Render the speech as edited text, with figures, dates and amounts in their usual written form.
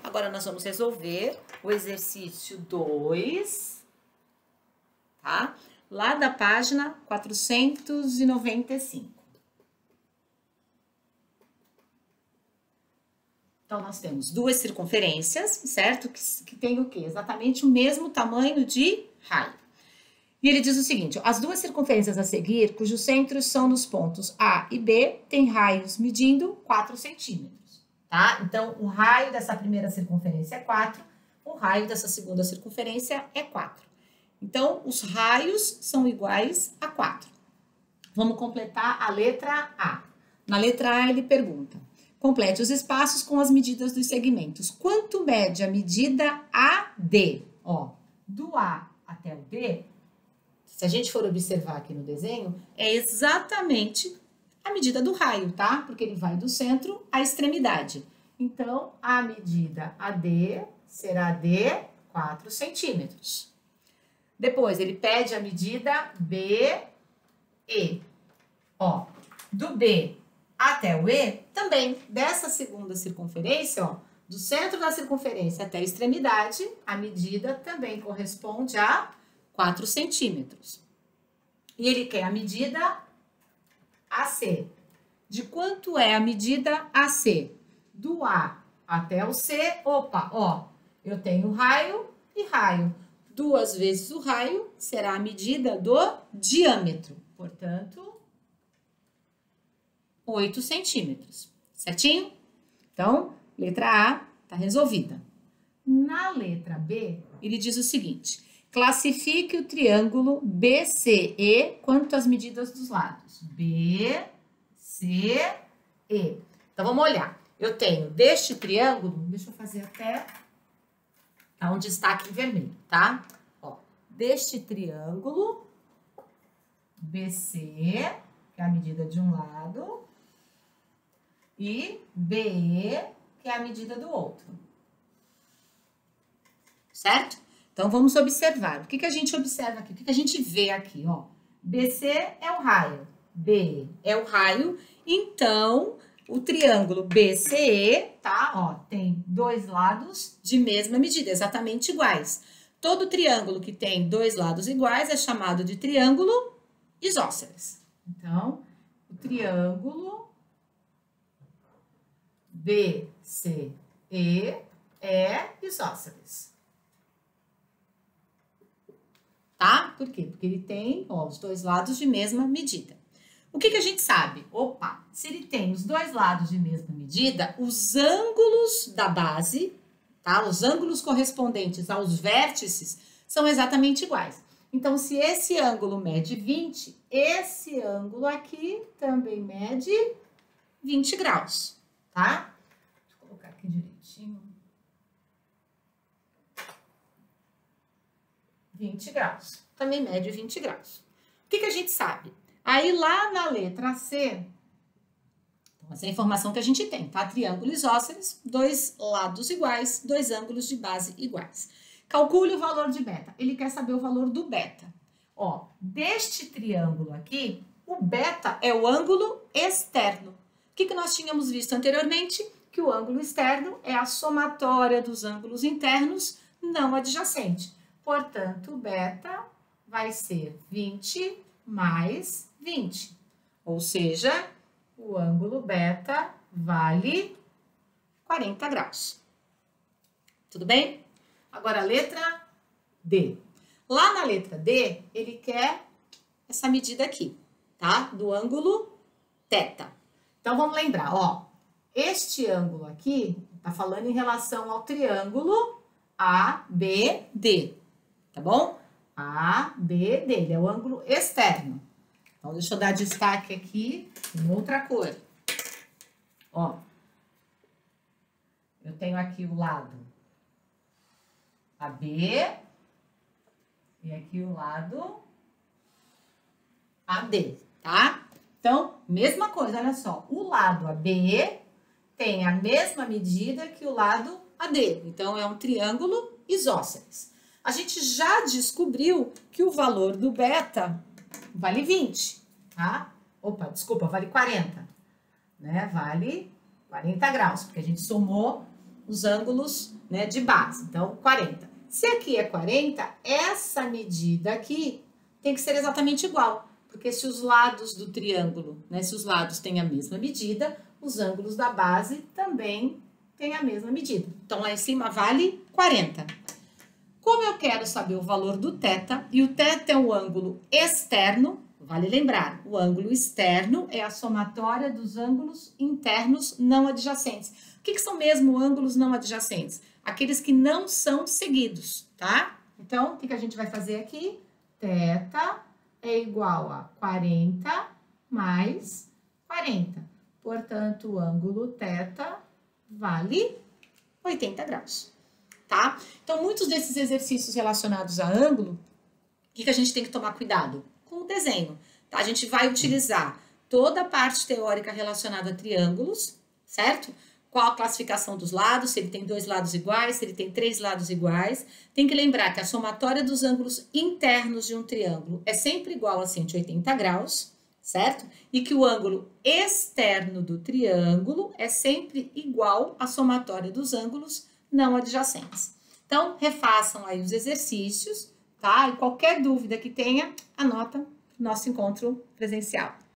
Agora, nós vamos resolver o exercício 2, tá? Lá da página 495. Então, nós temos duas circunferências, certo? Que tem o quê? Exatamente o mesmo tamanho de raio. E ele diz o seguinte, as duas circunferências a seguir, cujos centros são nos pontos A e B, têm raios medindo 4 centímetros, tá? Então, o raio dessa primeira circunferência é 4, o raio dessa segunda circunferência é 4. Então, os raios são iguais a 4. Vamos completar a letra A. Na letra A, ele pergunta, complete os espaços com as medidas dos segmentos. Quanto mede a medida AD? Ó, do A até o B, se a gente for observar aqui no desenho, é exatamente a medida do raio, tá? Porque ele vai do centro à extremidade. Então, a medida AD será de 4 centímetros. Depois, ele pede a medida BE. Ó, do B até o E, também dessa segunda circunferência, ó, do centro da circunferência até a extremidade, a medida também corresponde a 4 centímetros. E ele quer a medida AC. De quanto é a medida AC? Do A até o C, opa, ó, eu tenho raio e raio. 2 vezes o raio será a medida do diâmetro. Portanto, 8 centímetros. Certinho? Então, letra A está resolvida. Na letra B, ele diz o seguinte, classifique o triângulo BCE quanto às medidas dos lados. BCE. Então, vamos olhar. Eu tenho deste triângulo, deixa eu fazer até um destaque em vermelho, tá? Ó, deste triângulo BC, que é a medida de um lado, e BE, que é a medida do outro. Certo? Então, vamos observar. O que a gente observa aqui? O que a gente vê aqui? Ó? BC é o raio, BE é o raio. Então, o triângulo BCE, tá? Ó, tem dois lados de mesma medida, exatamente iguais. Todo triângulo que tem dois lados iguais é chamado de triângulo isósceles. Então, o triângulo BCE é isósceles. Tá? Por quê? Porque ele tem, ó, os dois lados de mesma medida. O que a gente sabe? Opa, se ele tem os dois lados de mesma medida, os ângulos da base, tá? Os ângulos correspondentes aos vértices são exatamente iguais. Então, se esse ângulo mede 20, esse ângulo aqui também mede 20 graus, tá? Deixa eu colocar aqui direitinho. 20 graus. Também mede 20 graus. O que a gente sabe? Aí, lá na letra C, então, essa é a informação que a gente tem, tá? Triângulo isósceles, dois lados iguais, dois ângulos de base iguais. Calcule o valor de beta. Ele quer saber o valor do beta. Ó, deste triângulo aqui, o beta é o ângulo externo. O que nós tínhamos visto anteriormente? Que o ângulo externo é a somatória dos ângulos internos não adjacentes. Portanto, o beta vai ser 20 mais 20. Ou seja, o ângulo beta vale 40 graus. Tudo bem? Agora, a letra D. Lá na letra D, ele quer essa medida aqui, tá? Do ângulo θ. Então, vamos lembrar, ó. Este ângulo aqui tá falando em relação ao triângulo ABD. Tá bom? ABD, ele é o ângulo externo. Então, deixa eu dar destaque aqui em outra cor. Ó, eu tenho aqui o lado AB e aqui o lado AD, tá? Então, mesma coisa, olha só. O lado AB tem a mesma medida que o lado AD. Então, é um triângulo isósceles. A gente já descobriu que o valor do beta vale 20, tá? Opa, desculpa, vale 40, né? Vale 40 graus, porque a gente somou os ângulos, né, de base. Então, 40. Se aqui é 40, essa medida aqui tem que ser exatamente igual. Porque se os lados do triângulo, né, se os lados têm a mesma medida, os ângulos da base também têm a mesma medida. Então, lá em cima vale 40. Como eu quero saber o valor do θ, e o θ é um ângulo externo, vale lembrar, o ângulo externo é a somatória dos ângulos internos não adjacentes. O que são mesmo ângulos não adjacentes? Aqueles que não são seguidos, tá? Então, o que a gente vai fazer aqui? θ é igual a 40 mais 40. Portanto, o ângulo θ vale 80 graus, tá? Então, muitos desses exercícios relacionados a ângulo, o que a gente tem que tomar cuidado? Com o desenho, tá? A gente vai utilizar toda a parte teórica relacionada a triângulos, certo? Qual a classificação dos lados, se ele tem 2 lados iguais, se ele tem 3 lados iguais. Tem que lembrar que a somatória dos ângulos internos de um triângulo é sempre igual a 180 graus, certo? E que o ângulo externo do triângulo é sempre igual à somatória dos ângulos não adjacentes. Então, refaçam aí os exercícios, tá? E qualquer dúvida que tenha, anota no nosso encontro presencial.